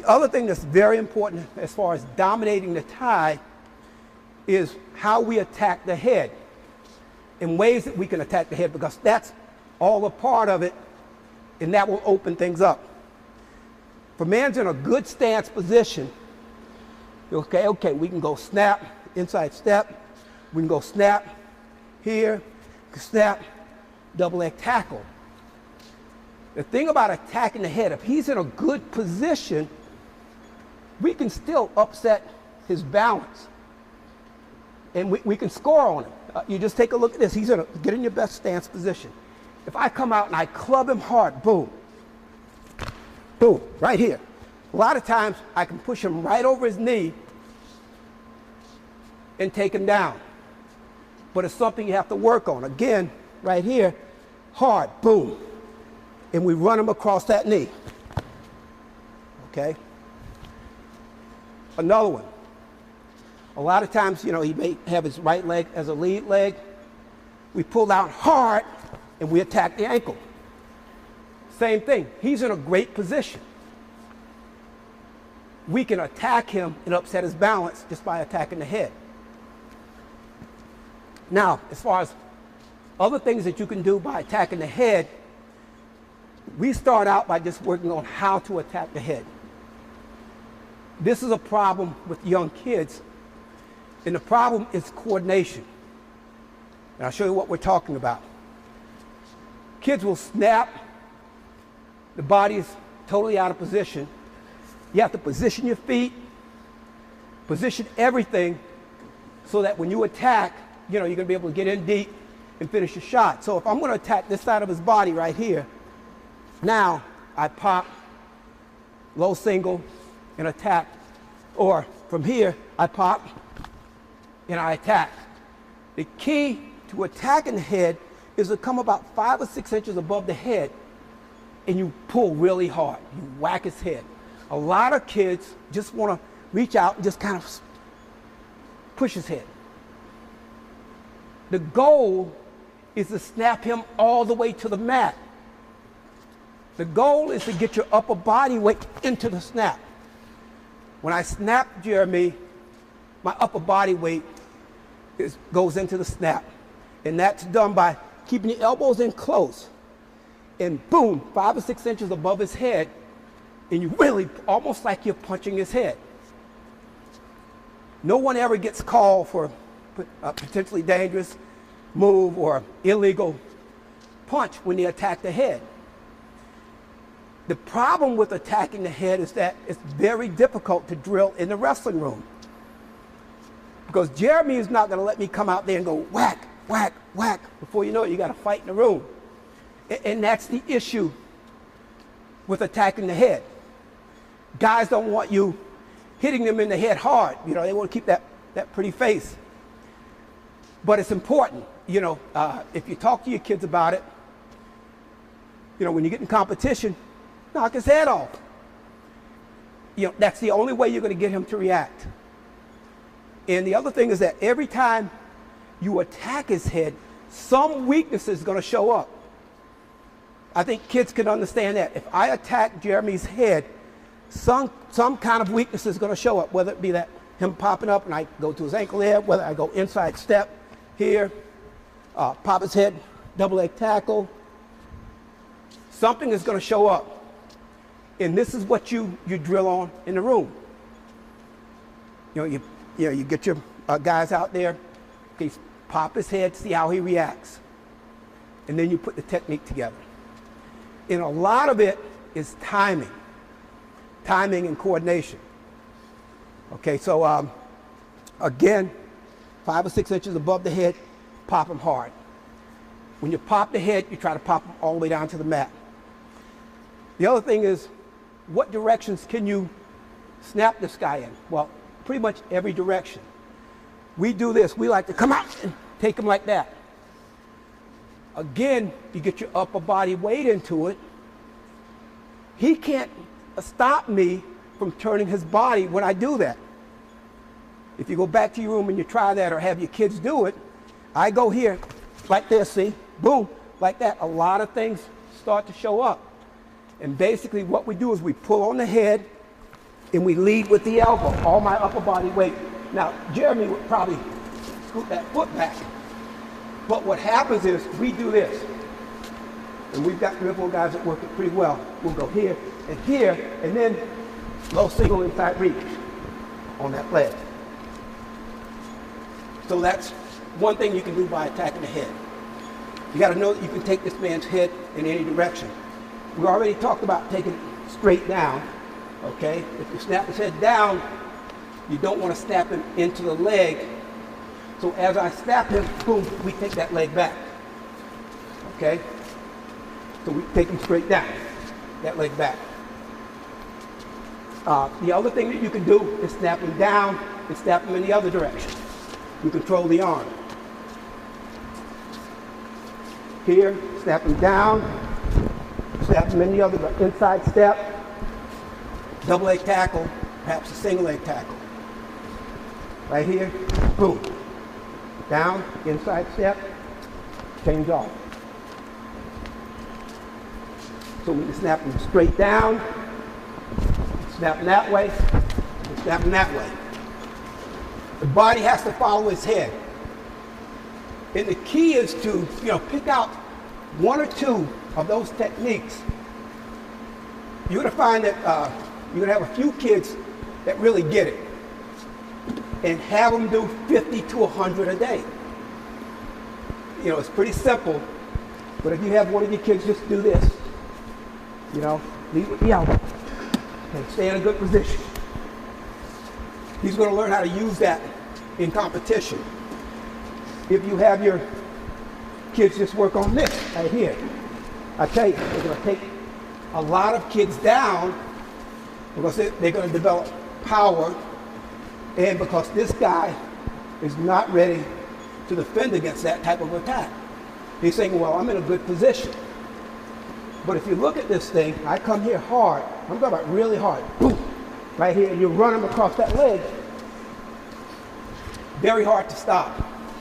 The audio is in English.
other thing that's very important as far as dominating the tie is how we attack the head, in ways that we can attack the head, because that's all a part of it, and that will open things up. If a man's in a good stance position, okay, we can go snap, inside step, we can go snap here, snap, double leg tackle. The thing about attacking the head, if he's in a good position, we can still upset his balance, and we can score on him. You just take a look at this. He's get in your best stance position. If I come out and I club him hard, boom, boom, right here. A lot of times I can push him right over his knee and take him down. But it's something you have to work on. Again, right here, hard, boom. And we run him across that knee. Okay? Another one. A lot of times, he may have his right leg as a lead leg. We pull out hard and we attack the ankle. Same thing. He's in a great position. We can attack him and upset his balance just by attacking the head. Now, as far as other things that you can do by attacking the head, we start out by just working on how to attack the head. This is a problem with young kids, and the problem is coordination. And I'll show you what we're talking about. Kids will snap, the body is totally out of position. You have to position your feet, position everything, so that when you attack, you're going to be able to get in deep and finish your shot. So if I'm going to attack this side of his body right here, now I pop, low single, and attack. Or from here, I pop and I attack. The key to attacking the head is to come about 5 or 6 inches above the head and you pull really hard. You whack his head. A lot of kids just want to reach out and just kind of push his head. The goal is to snap him all the way to the mat. The goal is to get your upper body weight into the snap. When I snap Jeremy, my upper body weight goes into the snap. And that's done by keeping your elbows in close. And boom, 5 or 6 inches above his head, and you really, almost like you're punching his head. No one ever gets called for a potentially dangerous move or illegal punch when they attack the head. The problem with attacking the head is that it's very difficult to drill in the wrestling room. Because Jeremy is not going to let me come out there and go whack, whack, whack. Before you know it, you got to fight in the room. And that's the issue with attacking the head. Guys don't want you hitting them in the head hard. They want to keep that pretty face. But it's important. If you talk to your kids about it, when you get in competition, knock his head off. That's the only way you're going to get him to react. And the other thing is that every time you attack his head, some weakness is going to show up. I think kids can understand that. If I attack Jeremy's head, some kind of weakness is going to show up, whether it be that him popping up and I go to his ankle there, whether I go inside step here, pop his head, double leg tackle. Something is going to show up. And this is what you drill on in the room. You get your guys out there, okay, pop his head, see how he reacts. And then you put the technique together. And a lot of it is timing and coordination. Okay, so again, 5 or 6 inches above the head, pop him hard. When you pop the head, you try to pop him all the way down to the mat. The other thing is, what directions can you snap this guy in? Well, pretty much every direction. We do this. We like to come out and take him like that. Again, you get your upper body weight into it. He can't stop me from turning his body when I do that. If you go back to your room and you try that or have your kids do it, I go here like this, see? Boom, like that. A lot of things start to show up. And basically what we do is we pull on the head and we lead with the elbow, all my upper body weight. Now, Jeremy would probably scoot that foot back. But what happens is we do this. And we've got 3 or 4 guys that work it pretty well. We'll go here, and then low single inside reach on that leg. So that's one thing you can do by attacking the head. You got to know that you can take this man's head in any direction. We already talked about taking it straight down, okay? If you snap his head down, you don't want to snap him into the leg. So as I snap him, boom, we take that leg back, okay? So we take him straight down, that leg back. The other thing that you can do is snap him down and snap him in the other direction. You control the arm. Here, snap him down, snap him in the other inside step, double leg tackle, perhaps a single leg tackle. Right here, boom. Down, inside step, change off. So we can snap him straight down, snap him that way, and snap him that way. The body has to follow his head. And the key is to, pick out 1 or 2 of those techniques. You're going to find that you're going to have a few kids that really get it. And have them do 50 to 100 a day. It's pretty simple. But if you have one of your kids just do this, lead with the elbow. And stay in a good position. He's going to learn how to use that in competition. If you have your kids just work on this right here, I tell you, they're going to take a lot of kids down because they're going to develop power, and because this guy is not ready to defend against that type of attack. He's saying, well, I'm in a good position. But if you look at this thing, I come here hard. I'm talking about really hard. Boom. Right here, and you run him across that leg. Very hard to stop.